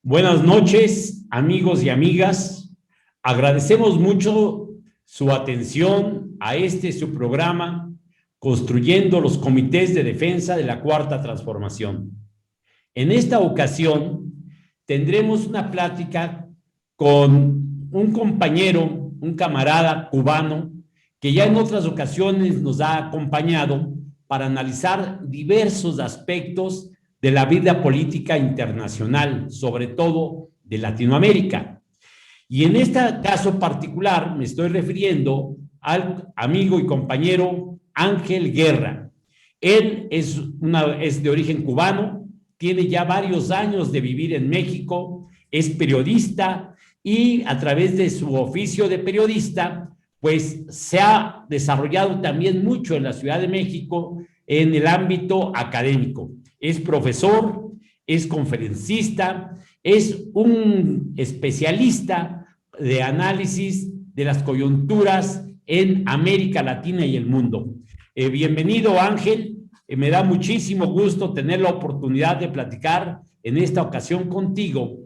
Buenas noches, amigos y amigas. Agradecemos mucho su atención a su programa, Construyendo los Comités de Defensa de la Cuarta Transformación. En esta ocasión tendremos una plática con un compañero, un camarada cubano, que ya en otras ocasiones nos ha acompañado para analizar diversos aspectos de la vida política internacional, sobre todo de Latinoamérica. Y en este caso particular me estoy refiriendo al amigo y compañero Ángel Guerra. Él es de origen cubano, tiene ya varios años de vivir en México, es periodista y a través de su oficio de periodista, pues se ha desarrollado también mucho en la Ciudad de México en el ámbito académico. Es profesor, es conferencista, es un especialista de análisis de las coyunturas en América Latina y el mundo. Bienvenido, Ángel. Me da muchísimo gusto tener la oportunidad de platicar en esta ocasión contigo,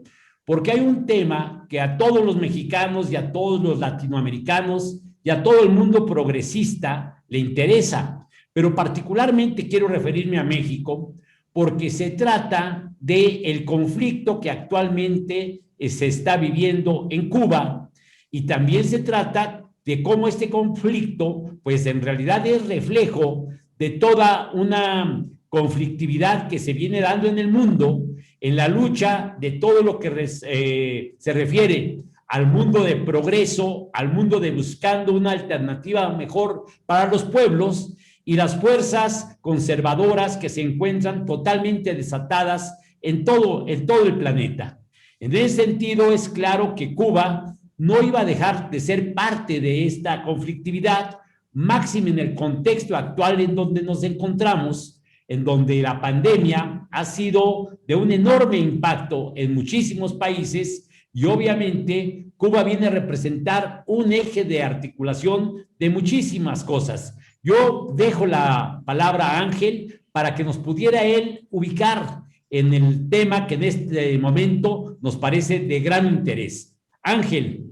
porque hay un tema que a todos los mexicanos y a todos los latinoamericanos y a todo el mundo progresista le interesa, pero particularmente quiero referirme a México porque se trata del conflicto que actualmente se está viviendo en Cuba y también se trata de cómo este conflicto, pues en realidad es reflejo de toda una conflictividad que se viene dando en el mundo en la lucha de todo lo que se refiere al mundo de progreso, al mundo de buscando una alternativa mejor para los pueblos y las fuerzas conservadoras que se encuentran totalmente desatadas en todo el planeta. En ese sentido, es claro que Cuba no iba a dejar de ser parte de esta conflictividad, máxime en el contexto actual en donde nos encontramos, en donde la pandemia ha sido de un enorme impacto en muchísimos países y obviamente Cuba viene a representar un eje de articulación de muchísimas cosas. Yo dejo la palabra a Ángel para que nos pudiera él ubicar en el tema que en este momento nos parece de gran interés. Ángel,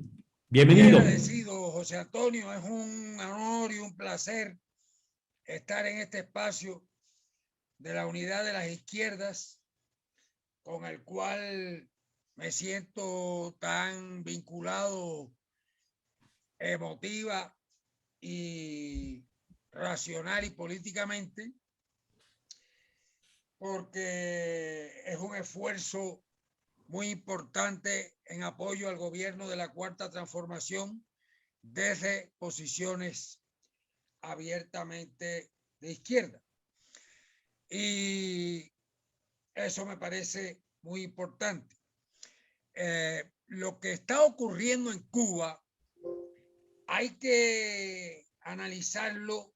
bienvenido. Muy agradecido, José Antonio. Es un honor y un placer estar en este espacio de la unidad de las izquierdas, con el cual me siento tan vinculado emotiva y racional y políticamente, porque es un esfuerzo muy importante en apoyo al gobierno de la Cuarta Transformación desde posiciones abiertamente de izquierda. Y eso me parece muy importante. Lo que está ocurriendo en Cuba hay que analizarlo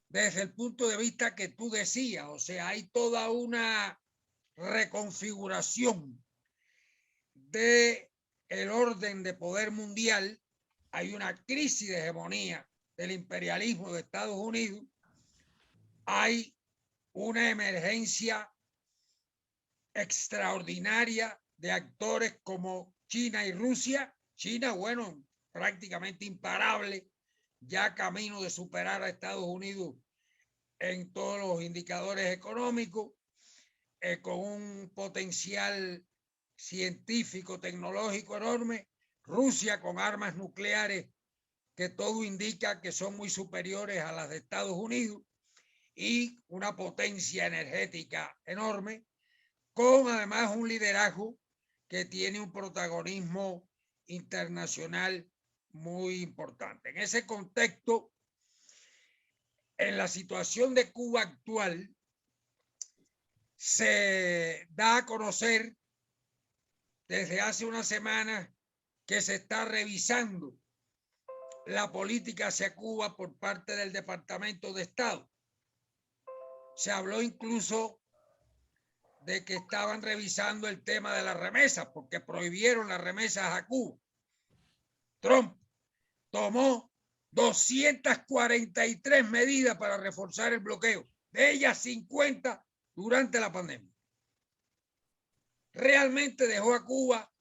desde el punto de vista que tú decías, o sea, hay toda una reconfiguración del orden de poder mundial, hay una crisis de hegemonía del imperialismo de Estados Unidos, hay una emergencia extraordinaria de actores como China y Rusia. China, bueno, prácticamente imparable, ya camino de superar a Estados Unidos en todos los indicadores económicos, con un potencial científico, tecnológico enorme. Rusia con armas nucleares que todo indica que son muy superiores a las de Estados Unidos, y una potencia energética enorme, con además un liderazgo que tiene un protagonismo internacional muy importante. En ese contexto, en la situación de Cuba actual, se da a conocer desde hace unas semanas que se está revisando la política hacia Cuba por parte del Departamento de Estado. Se habló incluso de que estaban revisando el tema de las remesas, porque prohibieron las remesas a Cuba. Trump tomó 243 medidas para reforzar el bloqueo, de ellas 50 durante la pandemia. Realmente dejó a Cuba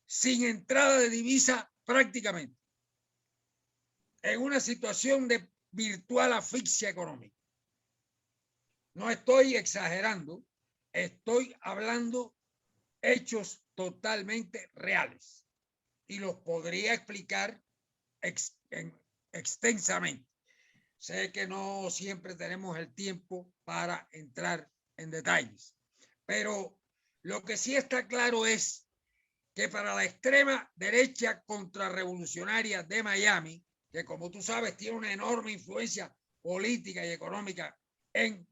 sin entrada de divisa prácticamente, en una situación de virtual asfixia económica. No estoy exagerando, estoy hablando hechos totalmente reales y los podría explicar extensamente. Sé que no siempre tenemos el tiempo para entrar en detalles, pero lo que sí está claro es que para la extrema derecha contrarrevolucionaria de Miami, que como tú sabes tiene una enorme influencia política y económica en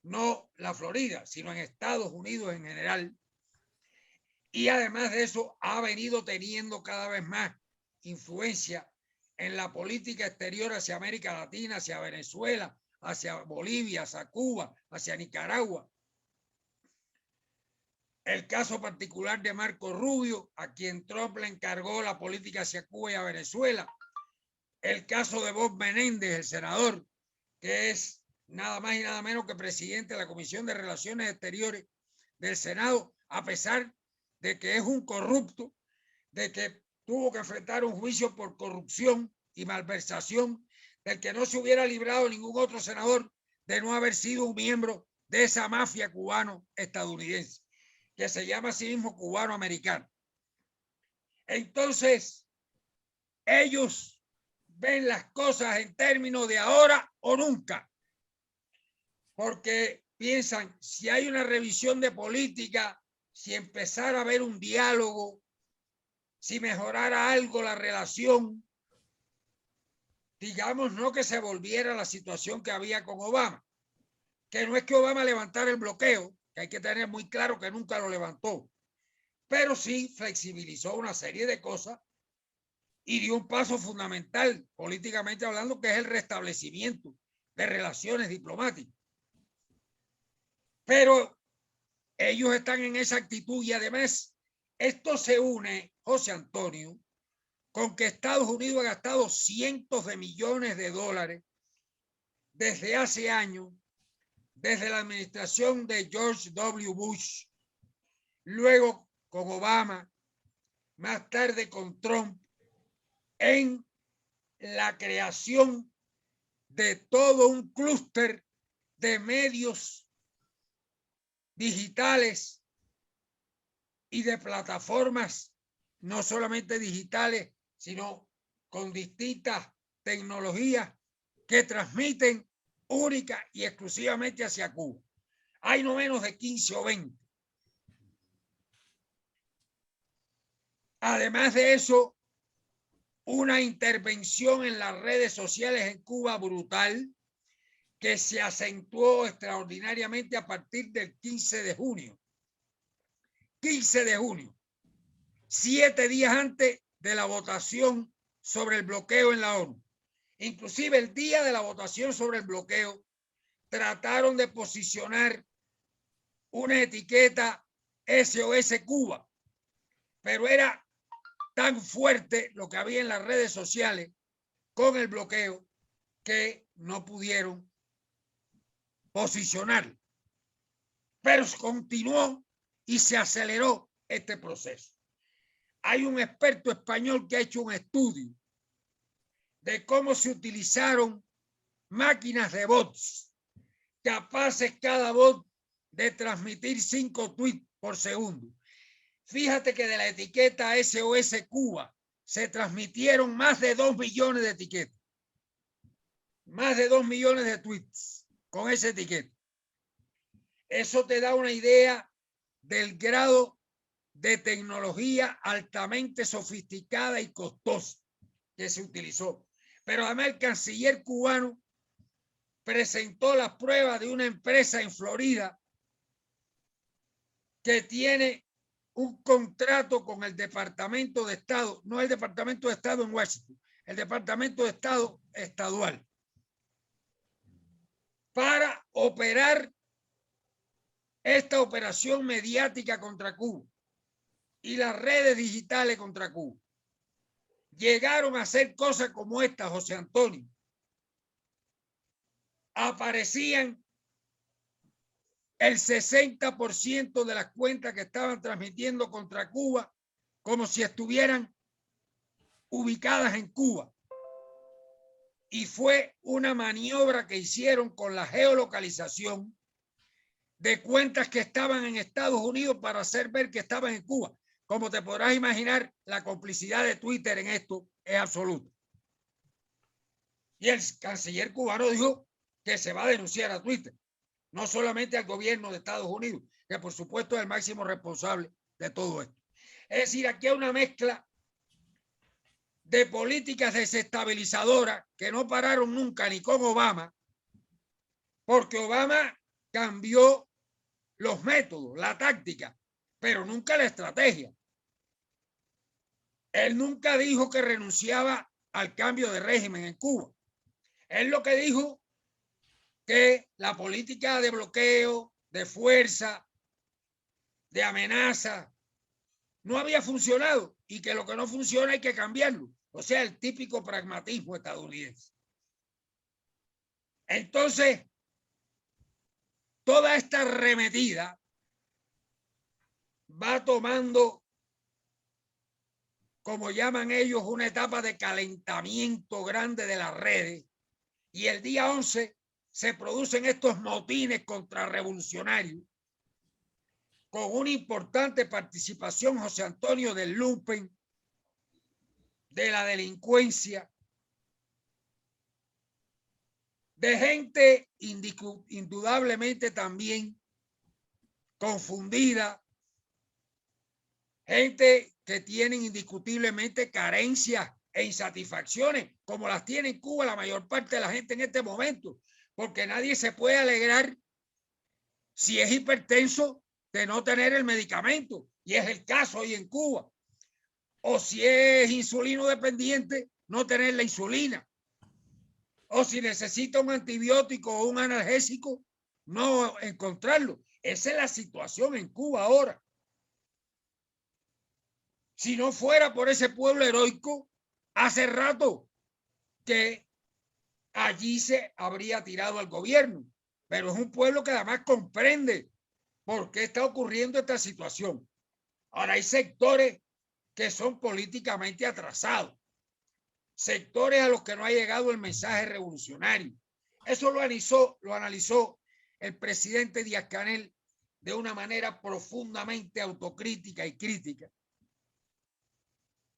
no la Florida, sino en Estados Unidos en general, y además de eso ha venido teniendo cada vez más influencia en la política exterior hacia América Latina, hacia Venezuela, hacia Bolivia, hacia Cuba, hacia Nicaragua. El caso particular de Marco Rubio, a quien Trump le encargó la política hacia Cuba y a Venezuela. El caso de Bob Menéndez, el senador, que es nada más y nada menos que presidente de la Comisión de Relaciones Exteriores del Senado, a pesar de que es un corrupto, de que tuvo que enfrentar un juicio por corrupción y malversación, del que no se hubiera librado ningún otro senador de no haber sido un miembro de esa mafia cubano-estadounidense, que se llama a sí mismo cubano-americano. Entonces, ellos ven las cosas en términos de ahora o nunca, porque piensan, si hay una revisión de política, si empezara a haber un diálogo, si mejorara algo la relación, digamos, no que se volviera la situación que había con Obama, que no es que Obama levantara el bloqueo, que hay que tener muy claro que nunca lo levantó, pero sí flexibilizó una serie de cosas y dio un paso fundamental, políticamente hablando, que es el restablecimiento de relaciones diplomáticas. Pero ellos están en esa actitud y además esto se une, José Antonio, con que Estados Unidos ha gastado cientos de millones de dólares desde hace años, desde la administración de George W. Bush, luego con Obama, más tarde con Trump, en la creación de todo un clúster de medios digitales y de plataformas, no solamente digitales, sino con distintas tecnologías que transmiten única y exclusivamente hacia Cuba. Hay no menos de 15 o 20. Además de eso, una intervención en las redes sociales en Cuba brutal, que se acentuó extraordinariamente a partir del 15 de junio. 15 de junio, 7 días antes de la votación sobre el bloqueo en la ONU. Inclusive el día de la votación sobre el bloqueo, trataron de posicionar una etiqueta SOS Cuba, pero era tan fuerte lo que había en las redes sociales con el bloqueo que no pudieron posicionar. Pero continuó y se aceleró este proceso. Hay un experto español que ha hecho un estudio de cómo se utilizaron máquinas de bots, capaces cada bot de transmitir 5 tweets por segundo. Fíjate que de la etiqueta SOS Cuba se transmitieron más de 2 millones de etiquetas. Más de 2 millones de tweets con esa etiqueta. Eso te da una idea del grado de tecnología altamente sofisticada y costosa que se utilizó. Pero además el canciller cubano presentó las pruebas de una empresa en Florida que tiene un contrato con el Departamento de Estado, no el Departamento de Estado en Washington, el Departamento de Estado estadual, para operar esta operación mediática contra Cuba y las redes digitales contra Cuba. Llegaron a hacer cosas como esta, José Antonio. Aparecían el 60% de las cuentas que estaban transmitiendo contra Cuba como si estuvieran ubicadas en Cuba. Y fue una maniobra que hicieron con la geolocalización de cuentas que estaban en Estados Unidos para hacer ver que estaban en Cuba. Como te podrás imaginar, la complicidad de Twitter en esto es absoluta. Y el canciller cubano dijo que se va a denunciar a Twitter, no solamente al gobierno de Estados Unidos, que por supuesto es el máximo responsable de todo esto. Es decir, aquí hay una mezcla de políticas desestabilizadoras que no pararon nunca ni con Obama, porque Obama cambió los métodos, la táctica, pero nunca la estrategia. Él nunca dijo que renunciaba al cambio de régimen en Cuba. Él lo que dijo que la política de bloqueo, de fuerza, de amenaza, no había funcionado y que lo que no funciona hay que cambiarlo. O sea, el típico pragmatismo estadounidense. Entonces, toda esta arremetida va tomando, como llaman ellos, una etapa de calentamiento grande de las redes. Y el día 11 se producen estos motines contrarrevolucionarios con una importante participación, José Antonio, del lumpen, de la delincuencia, de gente indudablemente también confundida, gente que tienen indiscutiblemente carencias e insatisfacciones, como las tiene en Cuba la mayor parte de la gente en este momento, porque nadie se puede alegrar si es hipertenso de no tener el medicamento, y es el caso hoy en Cuba, o si es insulino dependiente, no tener la insulina, o si necesita un antibiótico o un analgésico, no encontrarlo. Esa es la situación en Cuba ahora. Si no fuera por ese pueblo heroico, hace rato que allí se habría tirado al gobierno, pero es un pueblo que además comprende por qué está ocurriendo esta situación. Ahora hay sectores que son políticamente atrasados, sectores a los que no ha llegado el mensaje revolucionario. Eso lo analizó el presidente Díaz-Canel de una manera profundamente autocrítica y crítica,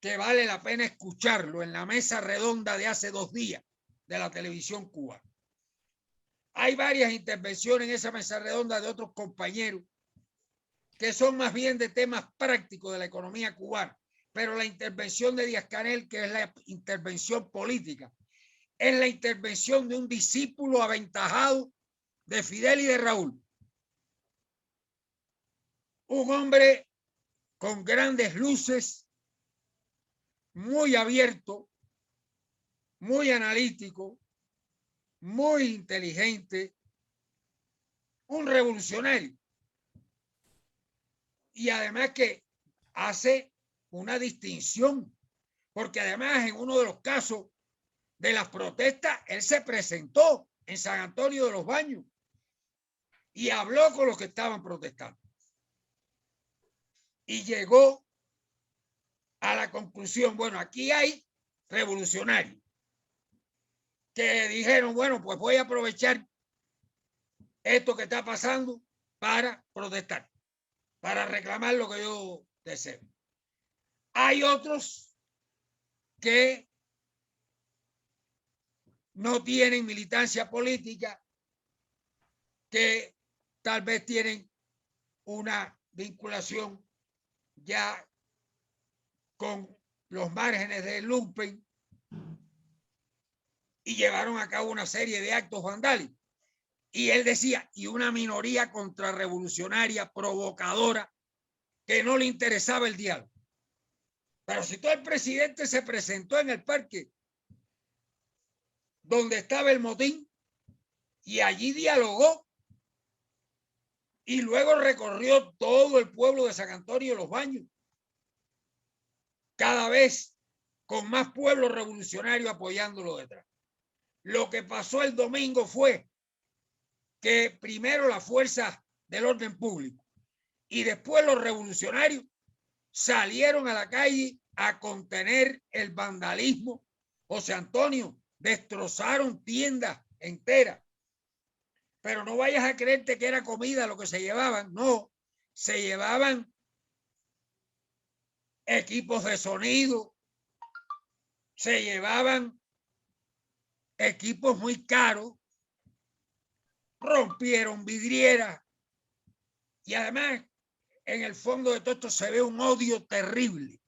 que vale la pena escucharlo en la mesa redonda de hace 2 días de la televisión cubana. Hay varias intervenciones en esa mesa redonda de otros compañeros que son más bien de temas prácticos de la economía cubana, pero la intervención de Díaz-Canel, que es la intervención política, es la intervención de un discípulo aventajado de Fidel y de Raúl. Un hombre con grandes luces, muy abierto, muy analítico, muy inteligente, un revolucionario. Y además que hace una distinción, porque además en uno de los casos de las protestas, él se presentó en San Antonio de los Baños y habló con los que estaban protestando. Y llegó a la conclusión, bueno, aquí hay revolucionarios que dijeron, bueno, pues voy a aprovechar esto que está pasando para protestar, para reclamar lo que yo deseo. Hay otros que no tienen militancia política, que tal vez tienen una vinculación ya con los márgenes de lumpen y llevaron a cabo una serie de actos vandálicos. Y él decía, y una minoría contrarrevolucionaria, provocadora, que no le interesaba el diálogo. Pero si todo el presidente se presentó en el parque donde estaba el motín y allí dialogó y luego recorrió todo el pueblo de San Antonio de los Baños, cada vez con más pueblo revolucionario apoyándolo detrás. Lo que pasó el domingo fue que primero las fuerzas del orden público y después los revolucionarios salieron a la calle a contener el vandalismo. José Antonio, destrozaron tiendas enteras. Pero no vayas a creerte que era comida lo que se llevaban. No, se llevaban equipos de sonido, se llevaban equipos muy caros, rompieron vidrieras y además en el fondo de todo esto se ve un odio terrible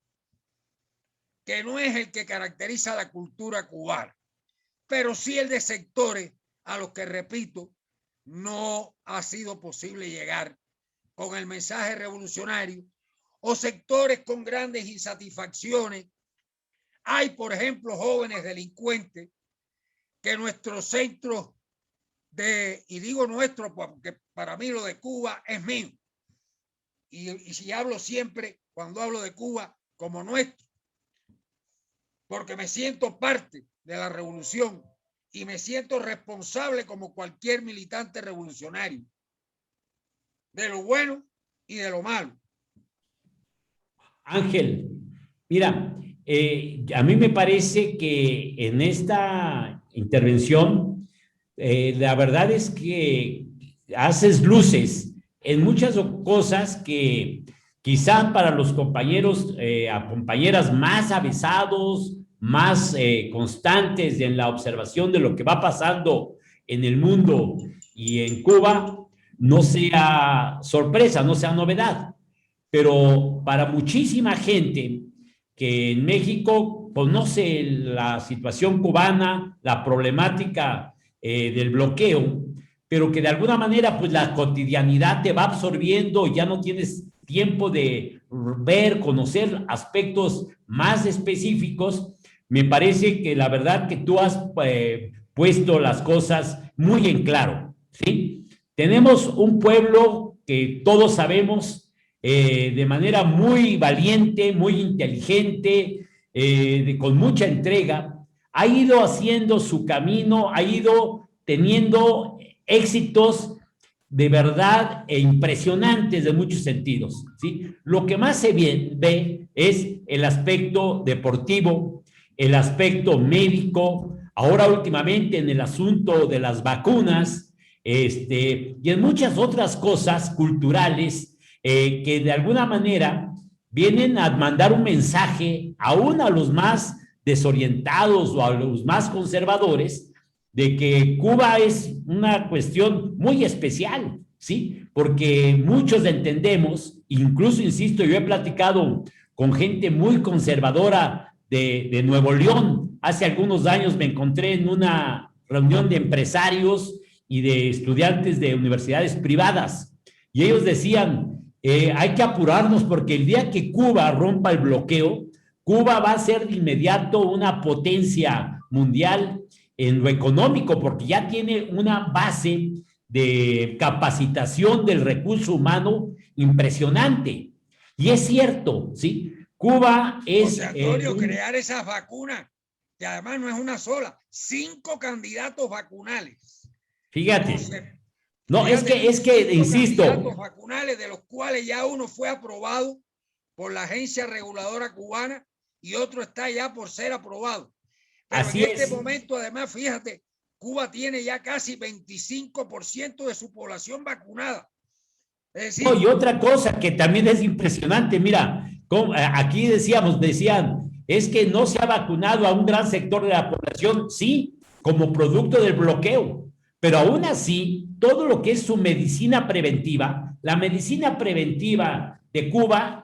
que no es el que caracteriza la cultura cubana, pero sí el de sectores a los que, repito, no ha sido posible llegar con el mensaje revolucionario, o sectores con grandes insatisfacciones. Hay, por ejemplo, jóvenes delincuentes que nuestros centros y digo nuestro porque para mí lo de Cuba es mío, y si hablo siempre cuando hablo de Cuba como nuestro, porque me siento parte de la revolución y me siento responsable como cualquier militante revolucionario de lo bueno y de lo malo. Ángel, mira, a mí me parece que en esta intervención, la verdad es que haces luces en muchas cosas que quizá para los compañeros, compañeras más avesados, más constantes en la observación de lo que va pasando en el mundo y en Cuba, no sea sorpresa, no sea novedad. Pero para muchísima gente que en México conoce la situación cubana, la problemática del bloqueo, pero que de alguna manera pues la cotidianidad te va absorbiendo y ya no tienes tiempo de ver, conocer aspectos más específicos, me parece que la verdad que tú has puesto las cosas muy en claro, ¿sí? Tenemos un pueblo que todos sabemos de manera muy valiente, muy inteligente, con mucha entrega, ha ido haciendo su camino, ha ido teniendo éxitos de verdad impresionantes de muchos sentidos, ¿sí? Lo que más se ve es el aspecto deportivo, el aspecto médico, ahora últimamente en el asunto de las vacunas, y en muchas otras cosas culturales que de alguna manera vienen a mandar un mensaje aún a los más desorientados o a los más conservadores de que Cuba es una cuestión muy especial, ¿sí? Porque muchos entendemos, incluso, insisto, yo he platicado con gente muy conservadora de Nuevo León. Hace algunos años me encontré en una reunión de empresarios y de estudiantes de universidades privadas y ellos decían, hay que apurarnos porque el día que Cuba rompa el bloqueo, Cuba va a ser de inmediato una potencia mundial en lo económico, porque ya tiene una base de capacitación del recurso humano impresionante. Y es cierto, ¿sí? Cuba es... José Antonio, crear esas vacunas, que además no es una sola, 5 candidatos vacunales. Fíjate. No, es que insisto. Candidatos vacunales, de los cuales ya uno fue aprobado por la agencia reguladora cubana y otro está ya por ser aprobado. Pero así en este momento, además, fíjate, Cuba tiene ya casi 25% de su población vacunada. Es decir, no, y otra cosa que también es impresionante, mira, aquí decían, es que no se ha vacunado a un gran sector de la población, sí, como producto del bloqueo, pero aún así, todo lo que es su medicina preventiva, la medicina preventiva de Cuba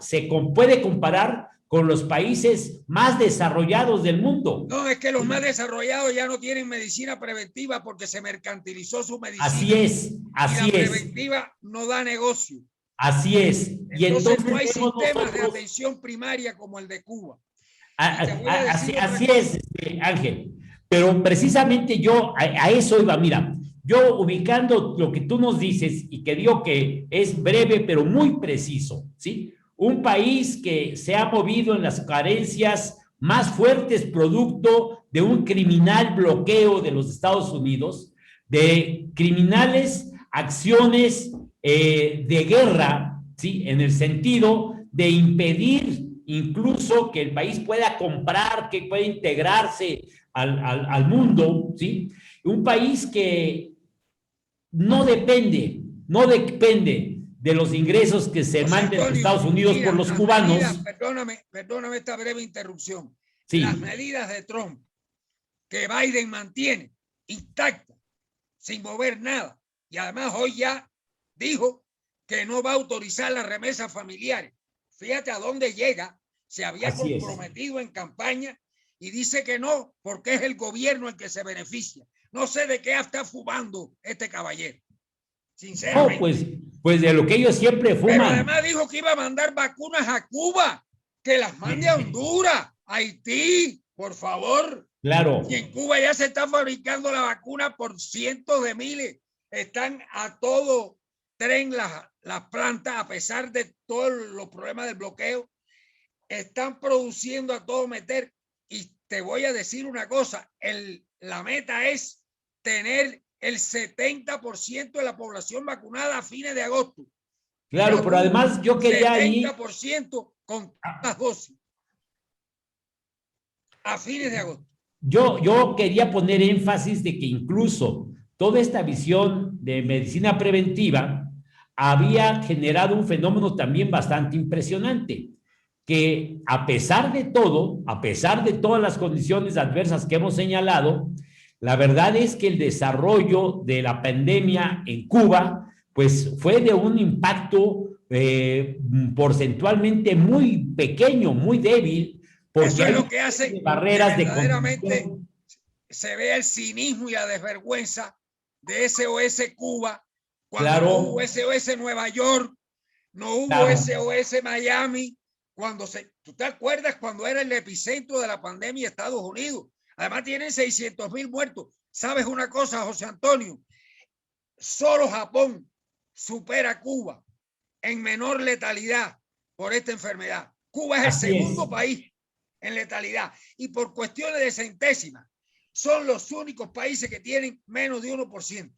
puede comparar con los países más desarrollados del mundo. No, es que los más desarrollados ya no tienen medicina preventiva porque se mercantilizó su medicina. Así es, así y la es. preventiva no da negocio. Así es. Y entonces no hay sistemas de atención primaria como el de Cuba. Así es, Ángel. Pero precisamente yo a eso iba. Mira, yo ubicando lo que tú nos dices y que digo que es breve pero muy preciso, ¿sí? Un país que se ha movido en las carencias más fuertes producto de un criminal bloqueo de los Estados Unidos, de criminales acciones de guerra, ¿sí? En el sentido de impedir incluso que el país pueda comprar, que pueda integrarse al mundo, ¿sí? Un país que no depende de los ingresos que se manden a Estados Unidos por los cubanos. Perdóname esta breve interrupción. Sí. Las medidas de Trump que Biden mantiene intactas, sin mover nada, y además hoy ya dijo que no va a autorizar las remesas familiares. Fíjate a dónde llega. Se había comprometido en campaña y dice que no, porque es el gobierno el que se beneficia. No sé de qué está fumando este caballero. Sinceramente. No, pues de lo que ellos siempre fuman. Pero además dijo que iba a mandar vacunas a Cuba, que las mande a Honduras, Haití, por favor. Claro. Y en Cuba ya se está fabricando la vacuna por cientos de miles. Están a todo tren las plantas, a pesar de todos los problemas del bloqueo. Están produciendo a todo meter. Y te voy a decir una cosa, la meta es tener el 70% de la población vacunada a fines de agosto. Claro, pero además yo quería 70% con las dosis a fines de agosto. Yo quería poner énfasis de que incluso toda esta visión de medicina preventiva había generado un fenómeno también bastante impresionante, que a pesar de todo, a pesar de todas las condiciones adversas que hemos señalado, la verdad es que el desarrollo de la pandemia en Cuba, pues fue de un impacto porcentualmente muy pequeño, muy débil, porque eso es lo que hace barreras que verdaderamente se ve el cinismo y la desvergüenza de SOS Cuba, cuando no hubo SOS Nueva York, no hubo SOS Miami, ¿tú te acuerdas cuando era el epicentro de la pandemia en Estados Unidos? Además tienen 600,000 muertos. ¿Sabes una cosa, José Antonio? Solo Japón supera a Cuba en menor letalidad por esta enfermedad. Cuba es el segundo país en letalidad y por cuestiones de centésimas son los únicos países que tienen menos de 1%.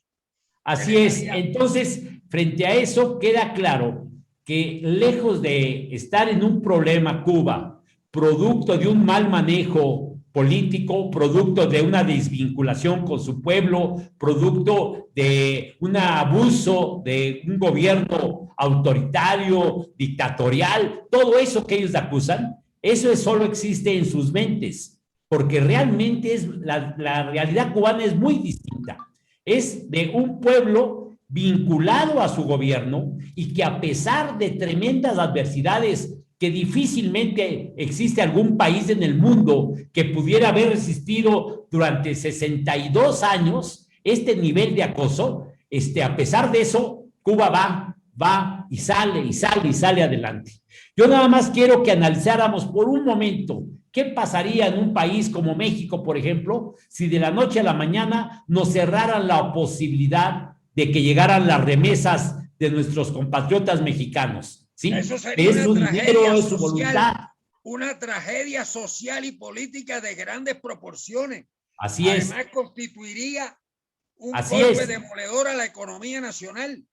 Así es. Entonces, frente a eso queda claro que lejos de estar en un problema Cuba, producto de un mal manejo político, producto de una desvinculación con su pueblo, producto de un abuso de un gobierno autoritario, dictatorial, todo eso que ellos acusan, eso solo existe en sus mentes, porque realmente la realidad cubana es muy distinta. Es de un pueblo vinculado a su gobierno y que a pesar de tremendas adversidades que difícilmente existe algún país en el mundo que pudiera haber resistido durante 62 años este nivel de acoso, a pesar de eso, Cuba va y sale adelante. Yo nada más quiero que analizáramos por un momento qué pasaría en un país como México, por ejemplo, si de la noche a la mañana nos cerraran la posibilidad de que llegaran las remesas de nuestros compatriotas mexicanos. ¿Sí? Eso sería es su dinero, es su voluntad. Una tragedia social y política de grandes proporciones. Así es. Además, constituiría un golpe demoledor a la economía nacional.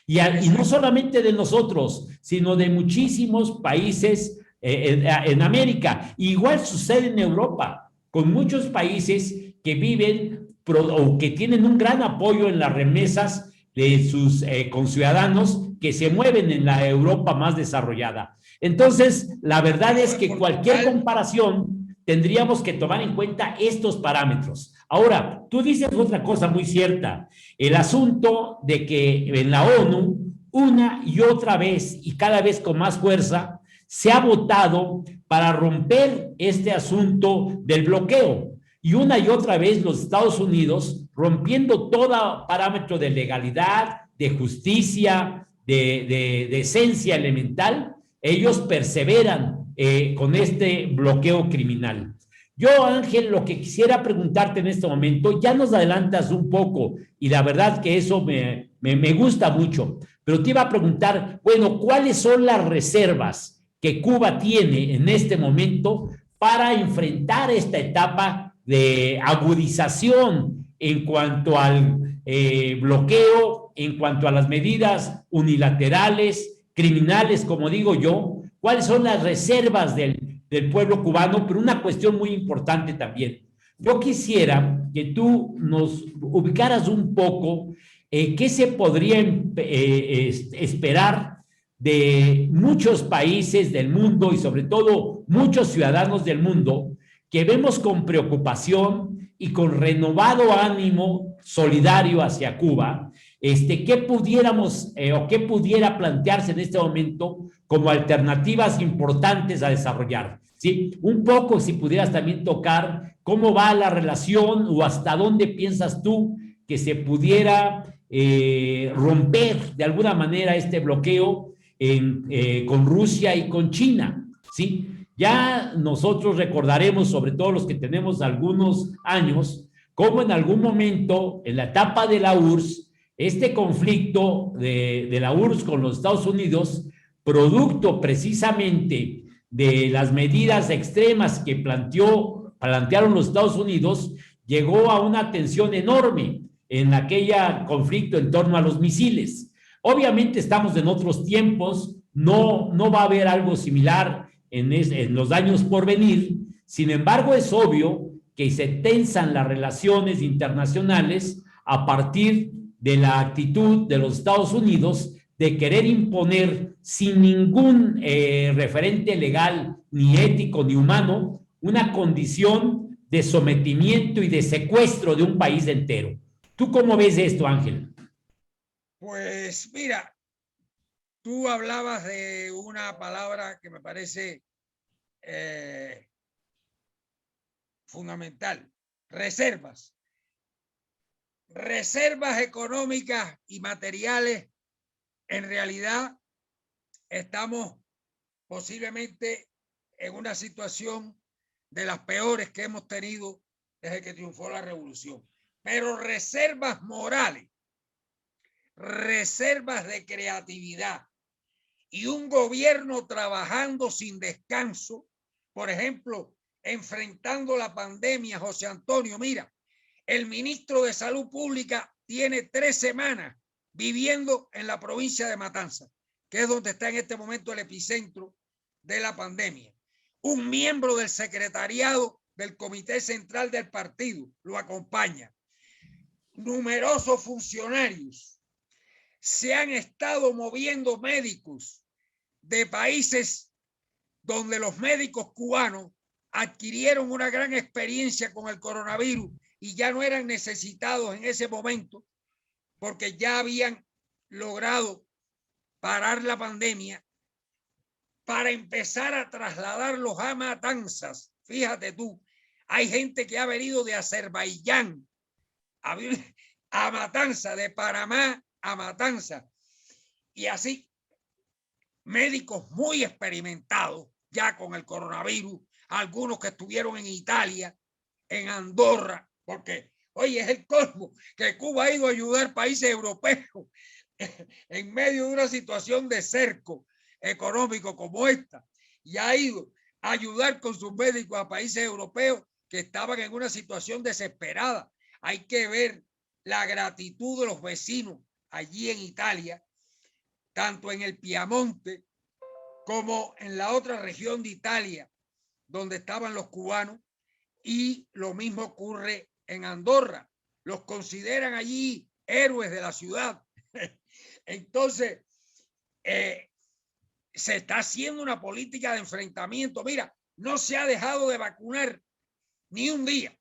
Y no solamente de nosotros, sino de muchísimos países en América. Igual sucede en Europa, con muchos países que viven o que tienen un gran apoyo en las remesas de sus conciudadanos que se mueven en la Europa más desarrollada. Entonces, la verdad es que cualquier comparación tendríamos que tomar en cuenta estos parámetros. Ahora, tú dices otra cosa muy cierta, el asunto de que en la ONU una y otra vez y cada vez con más fuerza se ha votado para romper este asunto del bloqueo. Y una y otra vez los Estados Unidos, rompiendo todo parámetro de legalidad, de justicia, de decencia elemental, ellos perseveran con este bloqueo criminal. Yo, Ángel, lo que quisiera preguntarte en este momento, ya nos adelantas un poco y la verdad que eso me gusta mucho, pero te iba a preguntar, bueno, ¿cuáles son las reservas que Cuba tiene en este momento para enfrentar esta etapa de agudización en cuanto al bloqueo, en cuanto a las medidas unilaterales, criminales, como digo yo? ¿Cuáles son las reservas del pueblo cubano? Pero una cuestión muy importante también. Yo quisiera que tú nos ubicaras un poco qué se podría esperar de muchos países del mundo y sobre todo muchos ciudadanos del mundo que vemos con preocupación y con renovado ánimo solidario hacia Cuba, qué pudiéramos o qué pudiera plantearse en este momento como alternativas importantes a desarrollar. ¿Sí? Un poco si pudieras también tocar cómo va la relación o hasta dónde piensas tú que se pudiera romper de alguna manera este bloqueo con Rusia y con China, ¿sí? Ya nosotros recordaremos, sobre todo los que tenemos algunos años, cómo en algún momento, en la etapa de la URSS, este conflicto de la URSS con los Estados Unidos, producto precisamente de las medidas extremas que plantearon los Estados Unidos, llegó a una tensión enorme en aquel conflicto en torno a los misiles. Obviamente estamos en otros tiempos, no va a haber algo similar en los años por venir. Sin embargo, es obvio que se tensan las relaciones internacionales a partir de la actitud de los Estados Unidos de querer imponer sin ningún referente legal, ni ético, ni humano, una condición de sometimiento y de secuestro de un país entero. ¿Tú cómo ves esto, Ángel? Pues mira, tú hablabas de una palabra que me parece fundamental: reservas. Reservas económicas y materiales. En realidad estamos posiblemente en una situación de las peores que hemos tenido desde que triunfó la revolución. Pero reservas morales, reservas de creatividad y un gobierno trabajando sin descanso, por ejemplo, enfrentando la pandemia. José Antonio, mira, el ministro de Salud Pública tiene 3 semanas viviendo en la provincia de Matanzas, que es donde está en este momento el epicentro de la pandemia. Un miembro del secretariado del Comité Central del partido lo acompaña. Numerosos funcionarios. Se han estado moviendo médicos de países donde los médicos cubanos adquirieron una gran experiencia con el coronavirus y ya no eran necesitados en ese momento porque ya habían logrado parar la pandemia, para empezar a trasladarlos a Matanzas. Fíjate tú, hay gente que ha venido de Azerbaiyán a Matanzas, de Panamá a Matanzas, y así médicos muy experimentados ya con el coronavirus, algunos que estuvieron en Italia, en Andorra, porque oye, es el colmo que Cuba ha ido a ayudar países europeos en medio de una situación de cerco económico como esta, y ha ido a ayudar con sus médicos a países europeos que estaban en una situación desesperada. Hay que ver la gratitud de los vecinos allí en Italia, tanto en el Piamonte como en la otra región de Italia donde estaban los cubanos, y lo mismo ocurre en Andorra. Los consideran allí héroes de la ciudad. Entonces, se está haciendo una política de enfrentamiento. Mira, no se ha dejado de vacunar ni un día.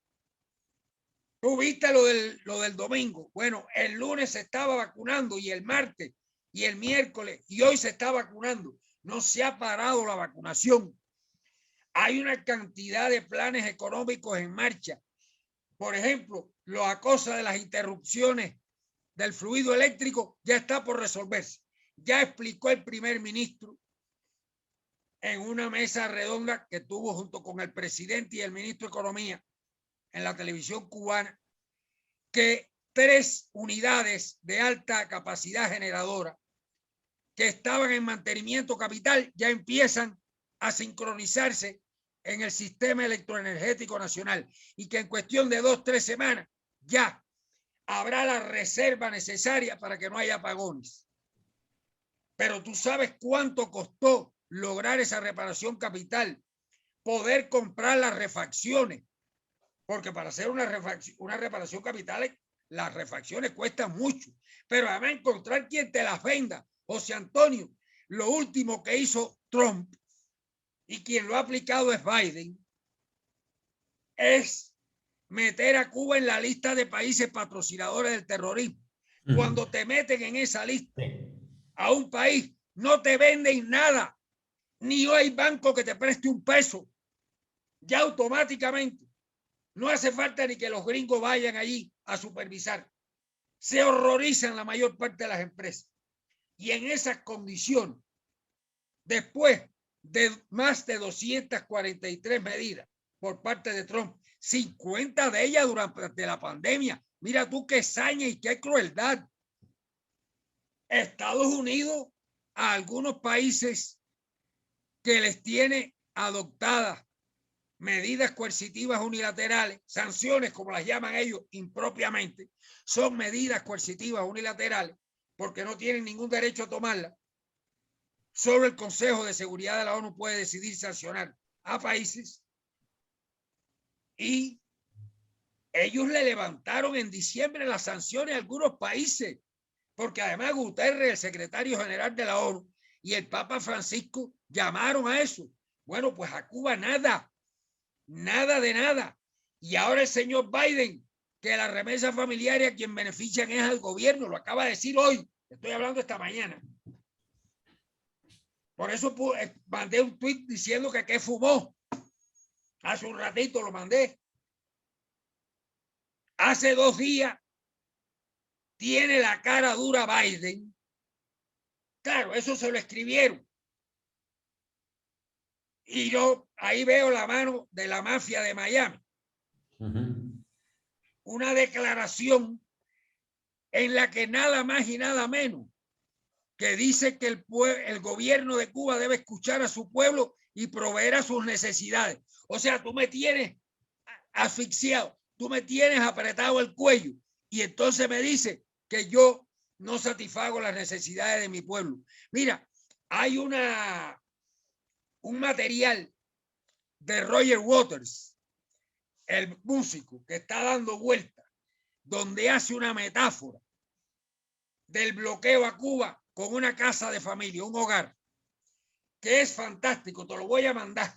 Tú viste lo del domingo. Bueno, el lunes se estaba vacunando y el martes y el miércoles, y hoy se está vacunando. No se ha parado la vacunación. Hay una cantidad de planes económicos en marcha. Por ejemplo, la cosa de las interrupciones del fluido eléctrico ya está por resolverse. Ya explicó el primer ministro en una mesa redonda que tuvo junto con el presidente y el ministro de Economía en la televisión cubana, que 3 unidades de alta capacidad generadora que estaban en mantenimiento capital ya empiezan a sincronizarse en el sistema electroenergético nacional y que en cuestión de 2-3 semanas ya habrá la reserva necesaria para que no haya apagones. Pero tú sabes cuánto costó lograr esa reparación capital, poder comprar las refacciones, porque para hacer una reparación capital las refacciones cuestan mucho, pero además encontrar quien te las venda. José Antonio, lo último que hizo Trump y quien lo ha aplicado es Biden, es meter a Cuba en la lista de países patrocinadores del terrorismo. Cuando te meten en esa lista a un país, no te venden nada, ni hay banco que te preste un peso, ya automáticamente. No hace falta ni que los gringos vayan allí a supervisar. Se horrorizan la mayor parte de las empresas. Y en esas condiciones, después de más de 243 medidas por parte de Trump, 50 de ellas durante la pandemia. Mira tú qué saña y qué crueldad. Estados Unidos a algunos países que les tiene adoptadas medidas coercitivas unilaterales, sanciones como las llaman ellos impropiamente, son medidas coercitivas unilaterales porque no tienen ningún derecho a tomarlas. Solo el Consejo de Seguridad de la ONU puede decidir sancionar a países y ellos le levantaron en diciembre las sanciones a algunos países porque además Guterres, el secretario general de la ONU, y el Papa Francisco llamaron a eso. Bueno, pues a Cuba nada, nada de nada. Y ahora el señor Biden, que la remesa familiar a quien benefician es al gobierno, lo acaba de decir hoy, estoy hablando esta mañana. Por eso mandé un tuit diciendo que qué fumó. Hace un ratito lo mandé. Hace 2 días tiene la cara dura Biden. Claro, eso se lo escribieron. Y yo ahí veo la mano de la mafia de Miami. Una declaración en la que nada más y nada menos que dice que el gobierno de Cuba debe escuchar a su pueblo y proveer a sus necesidades. O sea, tú me tienes asfixiado, tú me tienes apretado el cuello y entonces me dice que yo no satisfago las necesidades de mi pueblo. Mira, hay un material de Roger Waters, el músico, que está dando vuelta, donde hace una metáfora del bloqueo a Cuba con una casa de familia, un hogar, que es fantástico. Te lo voy a mandar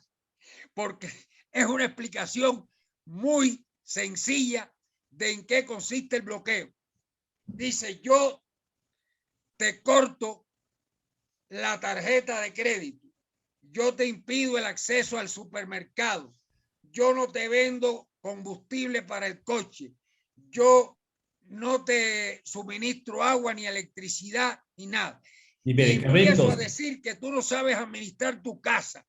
porque es una explicación muy sencilla de en qué consiste el bloqueo. Dice, yo te corto la tarjeta de crédito, yo te impido el acceso al supermercado, yo no te vendo combustible para el coche, yo no te suministro agua ni electricidad ni nada. Ni medicamentos. Empiezo a decir que tú no sabes administrar tu casa,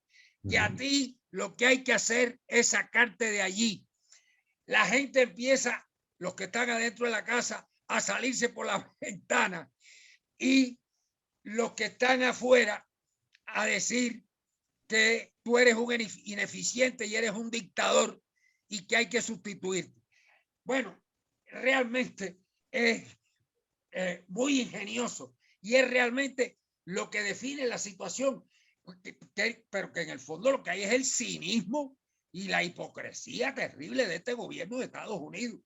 que a ti lo que hay que hacer es sacarte de allí. La gente empieza, los que están adentro de la casa, a salirse por la ventana y los que están afuera a decir que tú eres un ineficiente y eres un dictador y que hay que sustituirte. Bueno, realmente es muy ingenioso y es realmente lo que define la situación, pero que en el fondo lo que hay es el cinismo y la hipocresía terrible de este gobierno de Estados Unidos.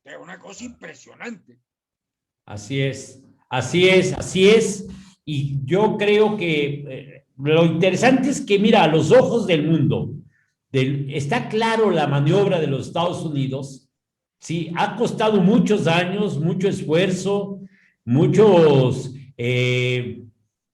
Es una cosa impresionante. Así es, así es, así es. Y yo creo que lo interesante es que, mira, a los ojos del mundo, está claro la maniobra de los Estados Unidos. Sí, ha costado muchos años, mucho esfuerzo, muchos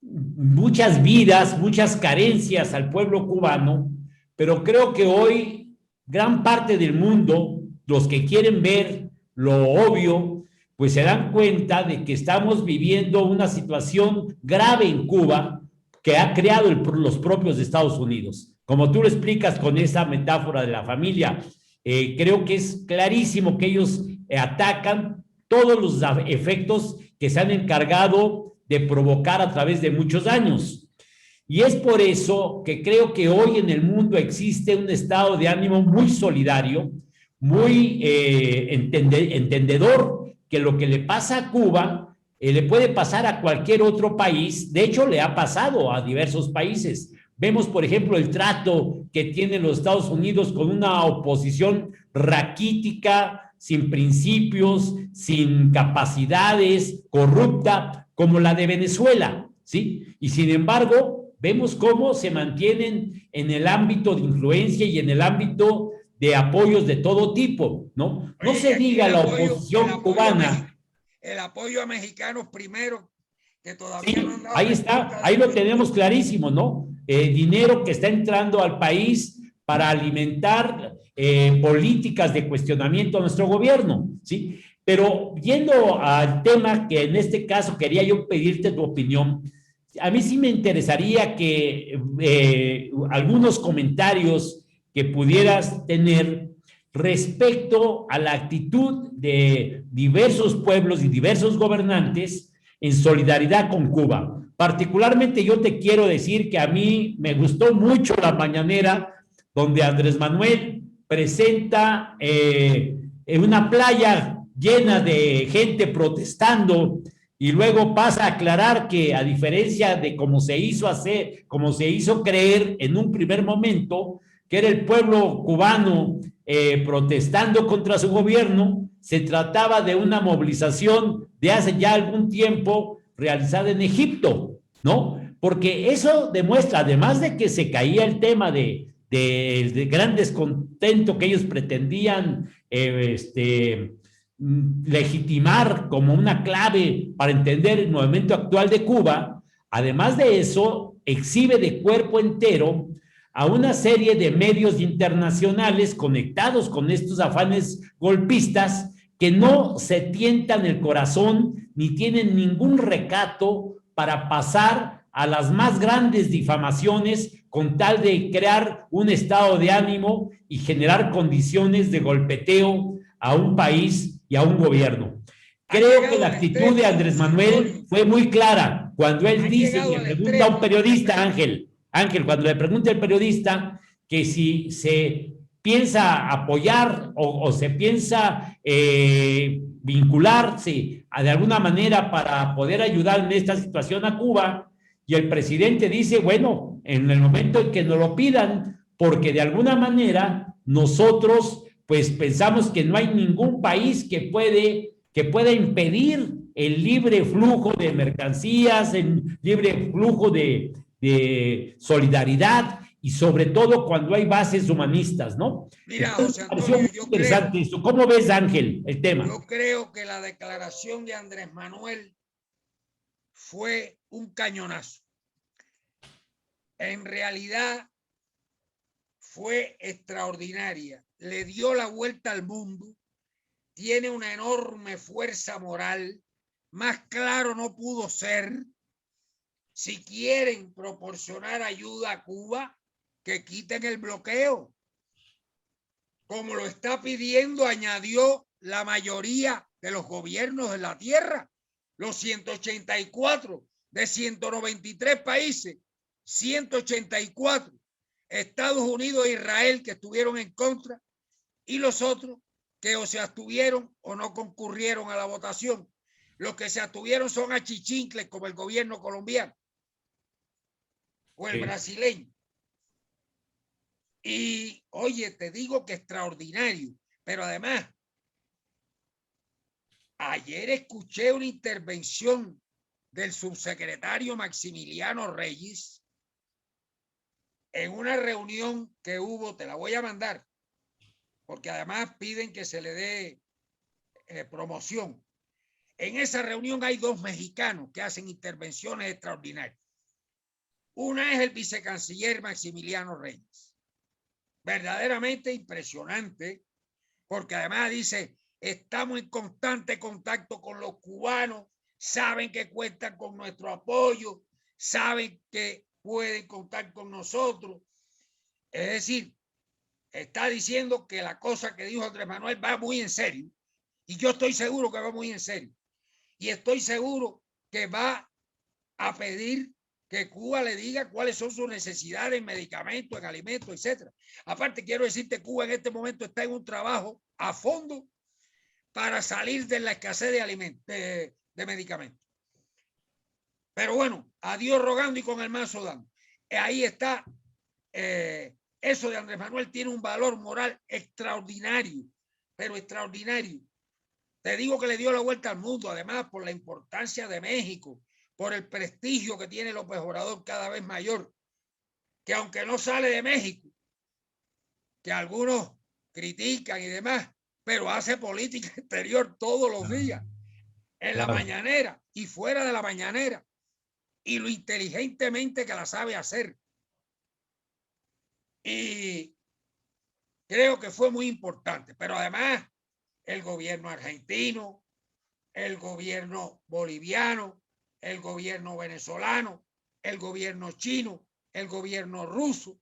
muchas vidas, muchas carencias al pueblo cubano, pero creo que hoy gran parte del mundo, los que quieren ver lo obvio, pues se dan cuenta de que estamos viviendo una situación grave en Cuba que ha creado los propios Estados Unidos. Como tú lo explicas con esa metáfora de la familia, creo que es clarísimo que ellos atacan todos los efectos que se han encargado de provocar a través de muchos años. Y es por eso que creo que hoy en el mundo existe un estado de ánimo muy solidario, muy entendedor, que lo que le pasa a Cuba le puede pasar a cualquier otro país. De hecho, le ha pasado a diversos países. Vemos, por ejemplo, el trato que tienen los Estados Unidos con una oposición raquítica, sin principios, sin capacidades, corrupta, como la de Venezuela, ¿sí? Y sin embargo, vemos cómo se mantienen en el ámbito de influencia y en el ámbito de apoyos de todo tipo, ¿no? No se diga la oposición cubana. El apoyo a mexicanos primero, que todavía no han Sí, dado ahí está, ahí lo tenemos clarísimo, ¿no? Dinero que está entrando al país para alimentar políticas de cuestionamiento a nuestro gobierno, ¿sí? Pero yendo al tema que en este caso quería yo pedirte tu opinión, a mí sí me interesaría que algunos comentarios que pudieras tener respecto a la actitud de diversos pueblos y diversos gobernantes en solidaridad con Cuba. Particularmente yo te quiero decir que a mí me gustó mucho la mañanera donde Andrés Manuel presenta en una playa llena de gente protestando y luego pasa a aclarar que a diferencia de cómo se hizo hacer, cómo se hizo creer en un primer momento, que era el pueblo cubano protestando contra su gobierno, se trataba de una movilización de hace ya algún tiempo realizada en Egipto, ¿no? Porque eso demuestra, además de que se caía el tema de gran descontento que ellos pretendían legitimar como una clave para entender el movimiento actual de Cuba, además de eso, exhibe de cuerpo entero a una serie de medios internacionales conectados con estos afanes golpistas que no se tientan el corazón ni tienen ningún recato para pasar a las más grandes difamaciones con tal de crear un estado de ánimo y generar condiciones de golpeteo a un país y a un gobierno. Creo que la actitud de Andrés Manuel fue muy clara cuando él dice, le pregunta a un periodista, Ángel, cuando le pregunta al periodista que si se piensa apoyar o se piensa vincularse de alguna manera para poder ayudar en esta situación a Cuba, y el presidente dice, bueno, en el momento en que nos lo pidan, porque de alguna manera nosotros pues pensamos que no hay ningún país que pueda impedir el libre flujo de mercancías, el libre flujo de solidaridad y sobre todo cuando hay bases humanistas, ¿no? Mira, José Antonio, yo interesante creo, esto. ¿Cómo ves, Ángel, el tema? Yo creo que la declaración de Andrés Manuel fue un cañonazo. En realidad fue extraordinaria. Le dio la vuelta al mundo. Tiene una enorme fuerza moral. Más claro no pudo ser. Si quieren proporcionar ayuda a Cuba, que quiten el bloqueo. Como lo está pidiendo, añadió la mayoría de los gobiernos de la tierra. Los 184 de 193 países, 184, Estados Unidos e Israel, que estuvieron en contra, y los otros que o se abstuvieron o no concurrieron a la votación. Los que se abstuvieron son achichincles, como el gobierno colombiano o el brasileño. Y oye, te digo que extraordinario, pero además, ayer escuché una intervención del subsecretario Maximiliano Reyes en una reunión que hubo, te la voy a mandar, porque además piden que se le dé promoción, En esa reunión hay dos mexicanos que hacen intervenciones extraordinarias. Una es el vicecanciller Maximiliano Reyes. Verdaderamente impresionante, porque además dice, estamos en constante contacto con los cubanos, saben que cuentan con nuestro apoyo, saben que pueden contar con nosotros. Es decir, está diciendo que la cosa que dijo Andrés Manuel va muy en serio. Y yo estoy seguro que va muy en serio. Y estoy seguro que va a pedir que Cuba le diga cuáles son sus necesidades en medicamentos, en alimentos, etcétera. Aparte, quiero decirte, Cuba en este momento está en un trabajo a fondo para salir de la escasez de alimentos, de medicamentos. Pero bueno, a Dios rogando y con el mazo dando. Ahí está. Eso de Andrés Manuel tiene un valor moral extraordinario, pero extraordinario. Te digo que le dio la vuelta al mundo, además por la importancia de México, por el prestigio que tiene López Obrador cada vez mayor, que aunque no sale de México, que algunos critican y demás, pero hace política exterior todos los días, en la mañanera y fuera de la mañanera, y lo inteligentemente que la sabe hacer. Y creo que fue muy importante, pero además el gobierno argentino, el gobierno boliviano, el gobierno venezolano, el gobierno chino, el gobierno ruso,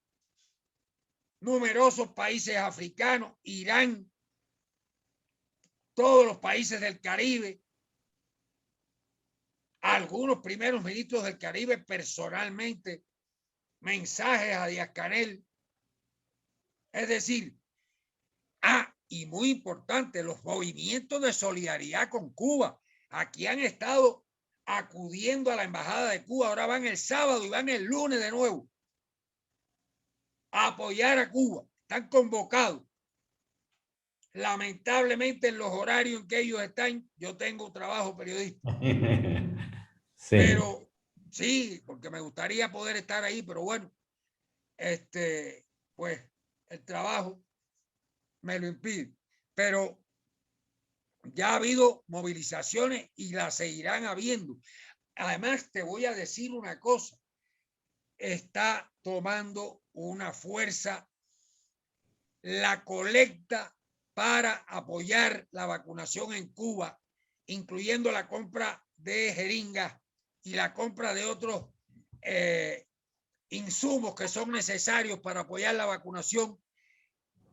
numerosos países africanos, Irán, todos los países del Caribe, algunos primeros ministros del Caribe personalmente, mensajes a Díaz-Canel. Es decir, y muy importante, los movimientos de solidaridad con Cuba. Aquí han estado acudiendo a la embajada de Cuba, ahora van el sábado y van el lunes de nuevo a apoyar a Cuba. Están convocados. Lamentablemente en los horarios en que ellos están, yo tengo trabajo periodístico. Sí. Pero sí, porque me gustaría poder estar ahí, pero bueno, pues el trabajo me lo impide. Pero ya ha habido movilizaciones y las seguirán habiendo. Además, te voy a decir una cosa. Está tomando una fuerza la colecta para apoyar la vacunación en Cuba, incluyendo la compra de jeringas y la compra de otros insumos que son necesarios para apoyar la vacunación.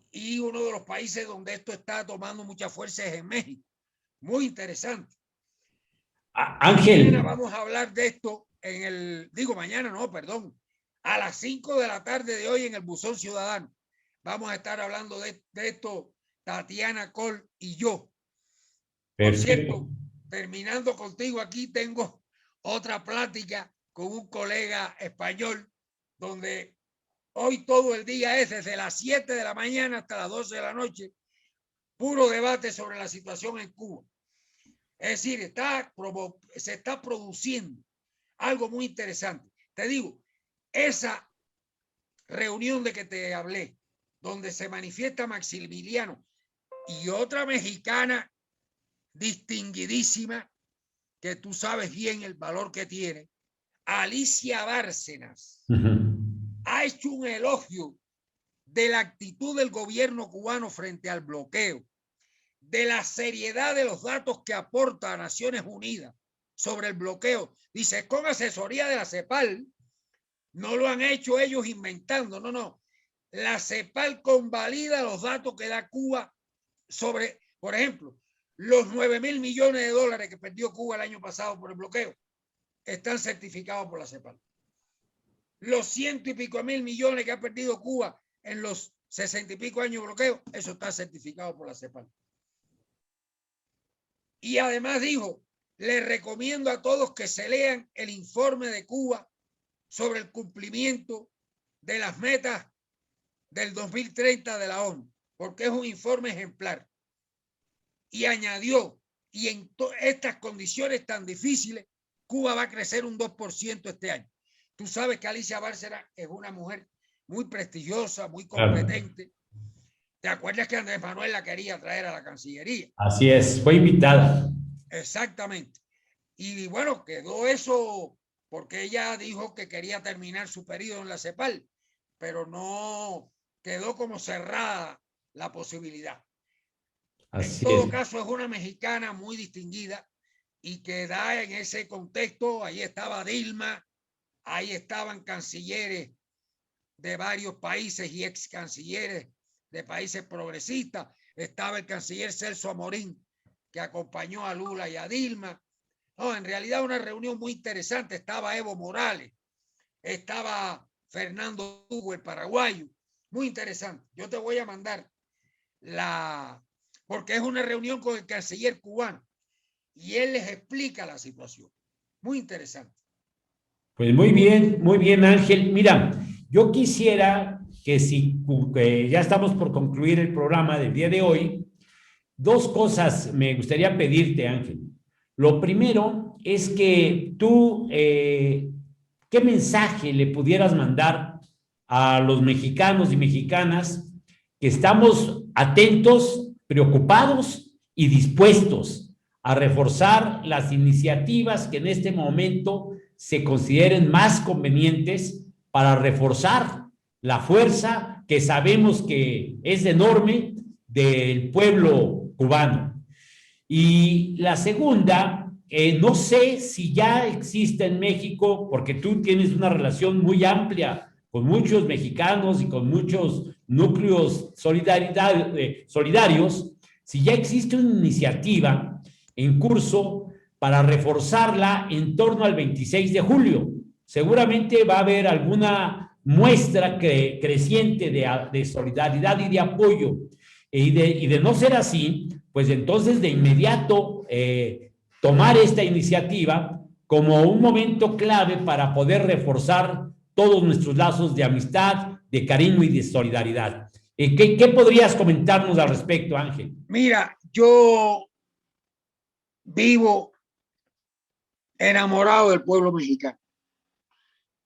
Y uno de los países donde esto está tomando mucha fuerza es en México. Muy interesante. Ángel. Mañana vamos a hablar de esto en el, mañana no, perdón, a las 5 de la tarde de hoy en el Buzón Ciudadano. Vamos a estar hablando de esto, Tatiana Cole y yo. Por cierto, terminando contigo aquí, tengo otra plática con un colega español donde hoy todo el día es desde las 7 de la mañana hasta las 12 de la noche, puro debate sobre la situación en Cuba. Es decir, se está produciendo algo muy interesante. Te digo, esa reunión de que te hablé, donde se manifiesta Maximiliano y otra mexicana distinguidísima, que tú sabes bien el valor que tiene, Alicia Bárcenas, ha hecho un elogio de la actitud del gobierno cubano frente al bloqueo, de la seriedad de los datos que aporta a Naciones Unidas sobre el bloqueo. Dice, con asesoría de la CEPAL, no lo han hecho ellos inventando, no. La CEPAL convalida los datos que da Cuba sobre, por ejemplo, los 9.000 millones de dólares que perdió Cuba el año pasado por el bloqueo, están certificados por la CEPAL. Los 100 y pico mil millones que ha perdido Cuba en los 60 y pico años de bloqueo, eso está certificado por la CEPAL. Y además dijo, le recomiendo a todos que se lean el informe de Cuba sobre el cumplimiento de las metas del 2030 de la ONU, porque es un informe ejemplar. Y añadió, y en estas condiciones tan difíciles, Cuba va a crecer un 2% este año. Tú sabes que Alicia Bárcenas es una mujer muy prestigiosa, muy competente. ¿Te acuerdas que Andrés Manuel la quería traer a la Cancillería? Así es, fue invitada. Exactamente. Y bueno, quedó eso porque ella dijo que quería terminar su periodo en la CEPAL, pero no quedó como cerrada la posibilidad. En Así todo es. caso, es una mexicana muy distinguida y que da en ese contexto. Ahí estaba Dilma, ahí estaban cancilleres de varios países y ex cancilleres de países progresistas. Estaba el canciller Celso Amorín, que acompañó a Lula y a Dilma. No, en realidad una reunión muy interesante. Estaba Evo Morales, estaba Fernando Hugo, el paraguayo. Muy interesante. Yo te voy a mandar porque es una reunión con el canciller cubano y él les explica la situación. Muy interesante. Pues muy bien, Ángel. Mira, yo quisiera que si ya estamos por concluir el programa del día de hoy, dos cosas me gustaría pedirte, Ángel. Lo primero es que tú, ¿qué mensaje le pudieras mandar a los mexicanos y mexicanas que estamos atentos, preocupados y dispuestos a reforzar las iniciativas que en este momento se consideren más convenientes para reforzar la fuerza que sabemos que es enorme del pueblo cubano? Y la segunda, no sé si ya existe en México, porque tú tienes una relación muy amplia con muchos mexicanos y con muchos núcleos solidarios, si ya existe una iniciativa en curso para reforzarla en torno al 26 de julio. Seguramente va a haber alguna muestra creciente de solidaridad y de apoyo. Y de no ser así, pues entonces de inmediato tomar esta iniciativa como un momento clave para poder reforzar todos nuestros lazos de amistad, de cariño y de solidaridad. ¿Qué podrías comentarnos al respecto, Ángel? Mira, yo vivo enamorado del pueblo mexicano,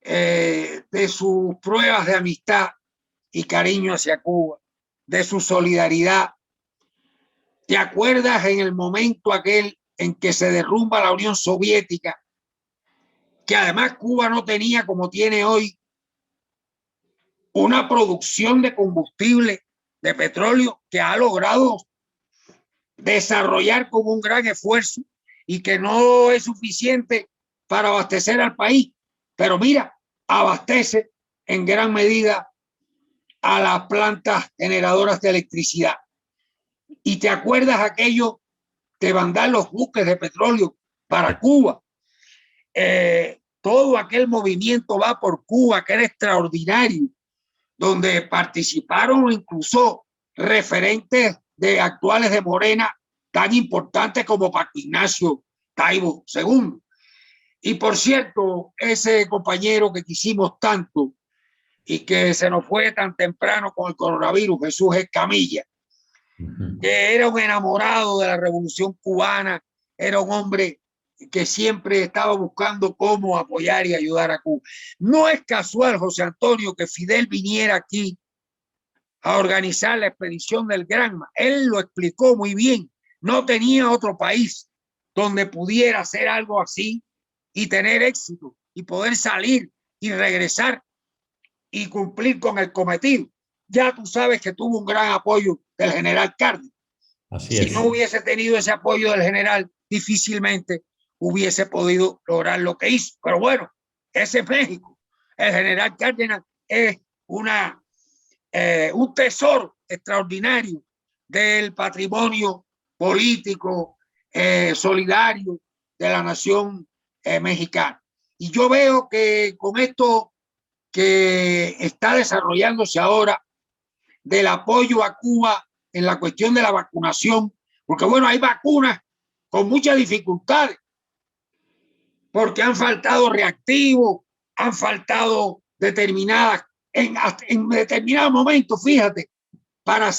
de sus pruebas de amistad y cariño hacia Cuba, de su solidaridad. ¿Te acuerdas en el momento aquel en que se derrumba la Unión Soviética, que además Cuba no tenía como tiene hoy una producción de combustible, de petróleo, que ha logrado desarrollar con un gran esfuerzo y que no es suficiente para abastecer al país? Pero mira, abastece en gran medida a las plantas generadoras de electricidad. ¿Y te acuerdas aquello que mandar los buques de petróleo para Cuba? Todo aquel movimiento va por Cuba, que era extraordinario, donde participaron incluso referentes de actuales de Morena tan importantes como Paco Ignacio Taibo II. Y por cierto, ese compañero que quisimos tanto y que se nos fue tan temprano con el coronavirus, Jesús Escamilla, que era un enamorado de la revolución cubana, era un hombre que siempre estaba buscando cómo apoyar y ayudar a Cuba. No es casual, José Antonio, que Fidel viniera aquí a organizar la expedición del Granma. Él lo explicó muy bien. No tenía otro país donde pudiera hacer algo así y tener éxito y poder salir y regresar y cumplir con el cometido. Ya tú sabes que tuvo un gran apoyo del general Cárdenas. Así Si no es. hubiese tenido ese apoyo del general, difícilmente hubiese podido lograr lo que hizo. Pero bueno, ese es México. El general Cárdenas es un tesoro extraordinario del patrimonio político solidario de la nación mexicana. Y yo veo que con esto que está desarrollándose ahora del apoyo a Cuba en la cuestión de la vacunación, porque bueno, hay vacunas con muchas dificultades, porque han faltado reactivos, han faltado determinadas, en determinados momentos, fíjate, para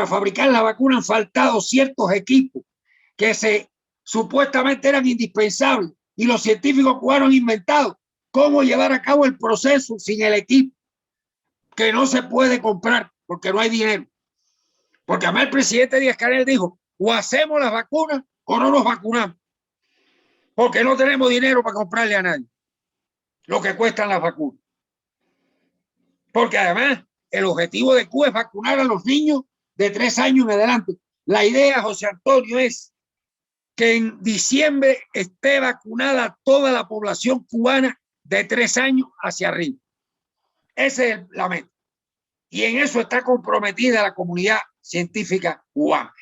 fabricar la vacuna han faltado ciertos equipos que supuestamente eran indispensables y los científicos cubanos han inventado cómo llevar a cabo el proceso sin el equipo, que no se puede comprar porque no hay dinero. Porque además el presidente Díaz-Canel dijo, o hacemos las vacunas o no nos vacunamos, porque no tenemos dinero para comprarle a nadie lo que cuestan las vacunas. Porque además el objetivo de Cuba es vacunar a los niños de 3 años en adelante. La idea, José Antonio, es que en diciembre esté vacunada toda la población cubana de 3 años hacia arriba. Esa es la meta. Y en eso está comprometida la comunidad científica cubana.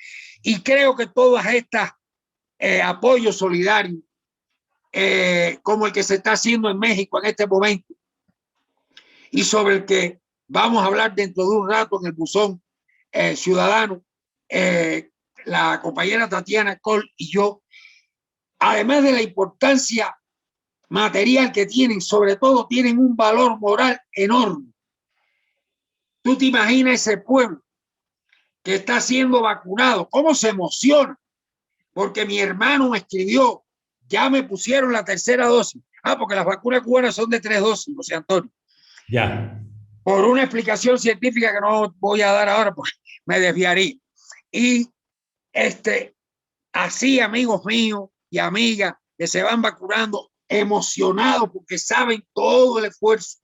Y creo que todas estas apoyos solidarios, como el que se está haciendo en México en este momento, y sobre el que vamos a hablar dentro de un rato en el buzón ciudadano, la compañera Tatiana Cole y yo, además de la importancia material que tienen, sobre todo tienen un valor moral enorme. Tú te imaginas ese pueblo que está siendo vacunado, cómo se emociona, porque mi hermano me escribió, ya me pusieron la 3ª dosis. Porque las vacunas cubanas son de 3 dosis, José Antonio. Ya. Por una explicación científica que no voy a dar ahora porque me desviaría. Y así, amigos míos y amigas que se van vacunando, emocionados porque saben todo el esfuerzo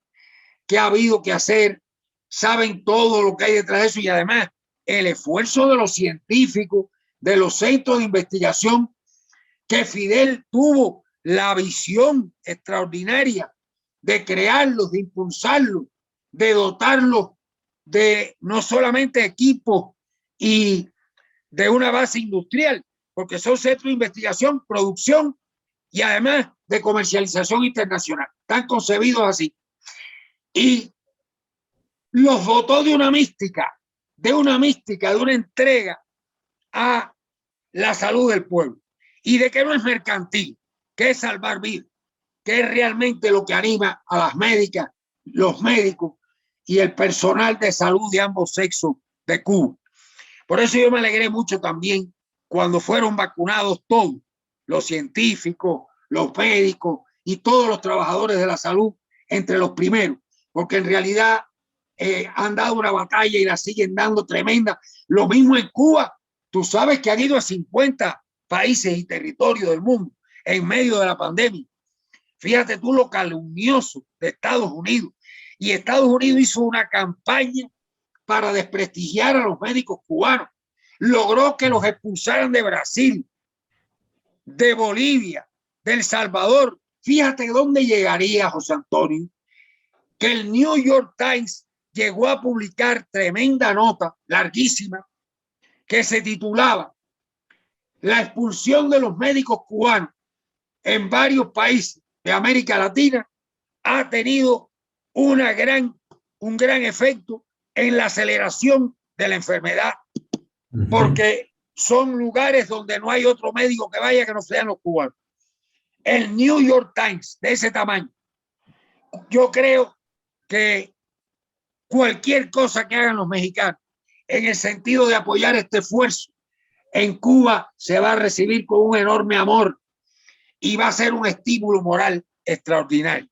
que ha habido que hacer, saben todo lo que hay detrás de eso, y además el esfuerzo de los científicos, de los centros de investigación, que Fidel tuvo la visión extraordinaria de crearlos, de impulsarlos, de dotarlos de no solamente equipos y de una base industrial, porque son centros de investigación, producción y además de comercialización internacional. Están concebidos así. Y los dotó de una mística, de una entrega a la salud del pueblo, y de que no es mercantil, que es salvar vidas, que es realmente lo que anima a las médicas, los médicos y el personal de salud de ambos sexos de Cuba. Por eso yo me alegré mucho también cuando fueron vacunados todos, los científicos, los médicos y todos los trabajadores de la salud, entre los primeros, porque en realidad han dado una batalla y la siguen dando tremenda. Lo mismo en Cuba. Tú sabes que han ido a 50 países y territorios del mundo en medio de la pandemia. Fíjate tú lo calumnioso de Estados Unidos. Y Estados Unidos hizo una campaña para desprestigiar a los médicos cubanos. Logró que los expulsaran de Brasil, de Bolivia, de El Salvador. Fíjate dónde llegaría, José Antonio, que el New York Times llegó a publicar tremenda nota, larguísima, que se titulaba "La expulsión de los médicos cubanos en varios países de América Latina ha tenido un gran efecto en la aceleración de la enfermedad", porque son lugares donde no hay otro médico que vaya que no sean los cubanos. El New York Times, de ese tamaño. Yo creo que cualquier cosa que hagan los mexicanos en el sentido de apoyar este esfuerzo en Cuba se va a recibir con un enorme amor y va a ser un estímulo moral extraordinario.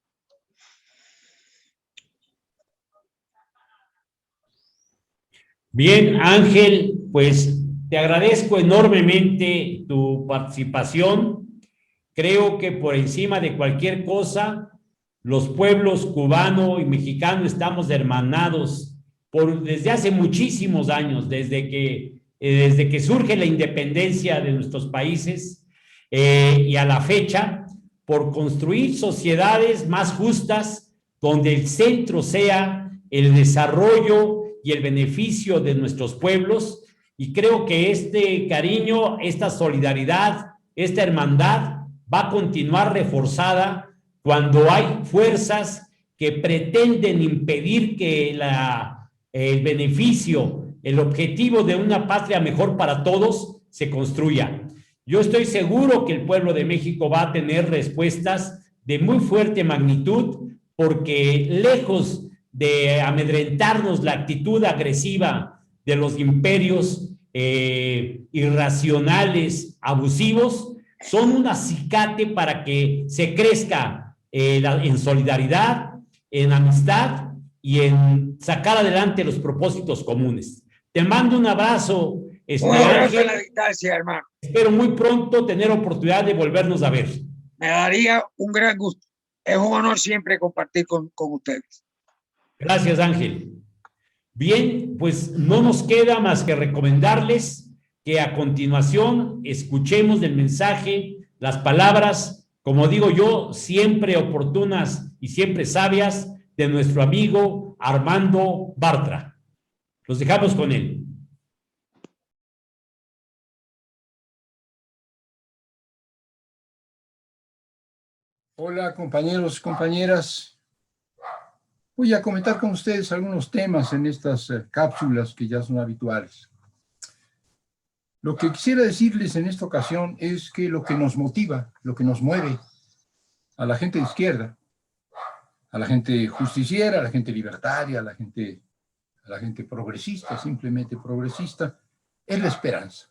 Bien, Ángel, pues te agradezco enormemente tu participación. Creo que por encima de cualquier cosa, los pueblos cubano y mexicano estamos hermanados desde hace muchísimos años, desde que surge la independencia de nuestros países y a la fecha, por construir sociedades más justas, donde el centro sea el desarrollo y el beneficio de nuestros pueblos. Y creo que este cariño, esta solidaridad, esta hermandad va a continuar reforzada cuando hay fuerzas que pretenden impedir que el beneficio, el objetivo de una patria mejor para todos se construya. Yo estoy seguro que el pueblo de México va a tener respuestas de muy fuerte magnitud, porque lejos de amedrentarnos la actitud agresiva de los imperios irracionales, abusivos, son un acicate para que se crezca en solidaridad, en amistad y en sacar adelante los propósitos comunes. Te mando un abrazo Un abrazo Ángel, en la distancia, hermano. espero muy pronto tener oportunidad de volvernos a ver. Me daría un gran gusto. Es un honor siempre compartir con ustedes. Gracias, Ángel. Bien, pues no nos queda más que recomendarles que a continuación escuchemos del mensaje las palabras, como digo yo, siempre oportunas y siempre sabias de nuestro amigo Armando Bartra. Los dejamos con él. Hola compañeros, compañeras. Voy a comentar con ustedes algunos temas en estas cápsulas que ya son habituales. Lo que quisiera decirles en esta ocasión es que lo que nos motiva, lo que nos mueve a la gente de izquierda, a la gente justiciera, a la gente libertaria, a la gente progresista, simplemente progresista, es la esperanza.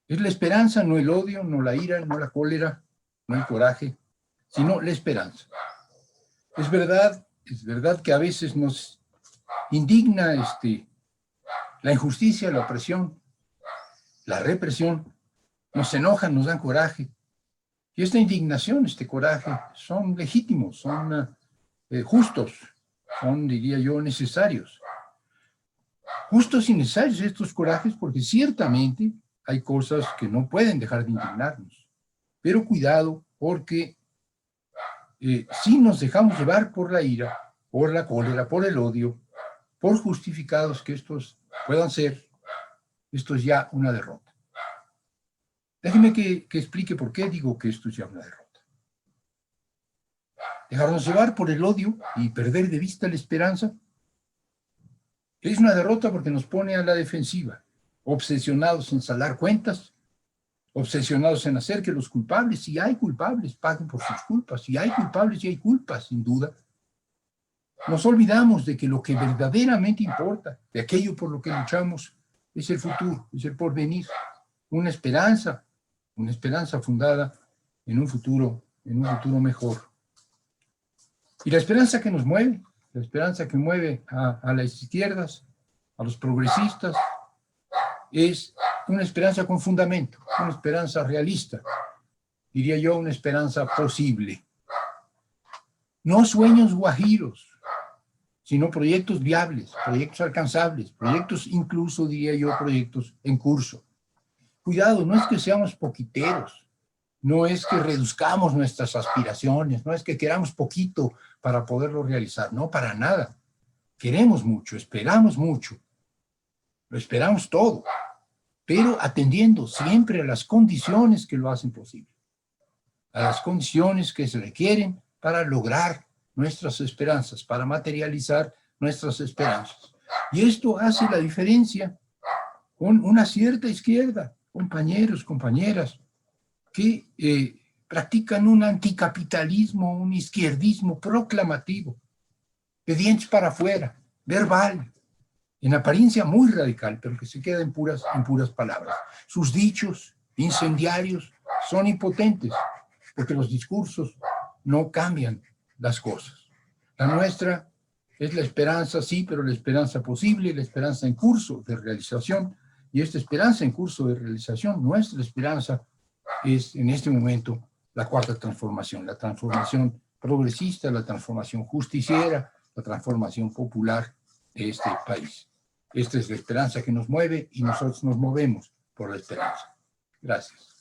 Es la esperanza, no el odio, no la ira, no la cólera, no el coraje, sino la esperanza. Es verdad que a veces nos indigna la injusticia, la opresión, la represión, nos enojan, nos dan coraje. Y esta indignación, este coraje, son legítimos, son justos, son, diría yo, necesarios. Justos y necesarios estos corajes porque ciertamente hay cosas que no pueden dejar de indignarnos. Pero cuidado porque si nos dejamos llevar por la ira, por la cólera, por el odio, por justificados que estos puedan ser, esto es ya una derrota. Déjenme que explique por qué digo que esto es ya una derrota. Dejarnos llevar por el odio y perder de vista la esperanza es una derrota porque nos pone a la defensiva, obsesionados en saldar cuentas, obsesionados en hacer que los culpables, si hay culpables, paguen por sus culpas. Si hay culpables, y hay culpas, sin duda. Nos olvidamos de que lo que verdaderamente importa, de aquello por lo que luchamos, es el futuro, es el porvenir, una esperanza fundada en un futuro mejor. Y la esperanza que nos mueve, la esperanza que mueve a las izquierdas, a los progresistas, es una esperanza con fundamento, una esperanza realista, diría yo, una esperanza posible. No sueños guajiros, sino proyectos viables, proyectos alcanzables, proyectos incluso, diría yo, proyectos en curso. Cuidado, no es que seamos poquiteros, no es que reduzcamos nuestras aspiraciones, no es que queramos poquito para poderlo realizar, no, para nada. Queremos mucho, esperamos mucho, lo esperamos todo, pero atendiendo siempre a las condiciones que lo hacen posible, a las condiciones que se requieren para lograr nuestras esperanzas, para materializar nuestras esperanzas. Y esto hace la diferencia con una cierta izquierda, compañeros, compañeras, que practican un anticapitalismo, un izquierdismo proclamativo, de dientes para afuera, verbal, en apariencia muy radical, pero que se queda en puras palabras. Sus dichos incendiarios son impotentes, porque los discursos no cambian las cosas. La nuestra es la esperanza, sí, pero la esperanza posible, la esperanza en curso de realización, y esta esperanza en curso de realización, nuestra esperanza es en este momento la cuarta transformación, la transformación progresista, la transformación justiciera, la transformación popular de este país. Esta es la esperanza que nos mueve y nosotros nos movemos por la esperanza. Gracias.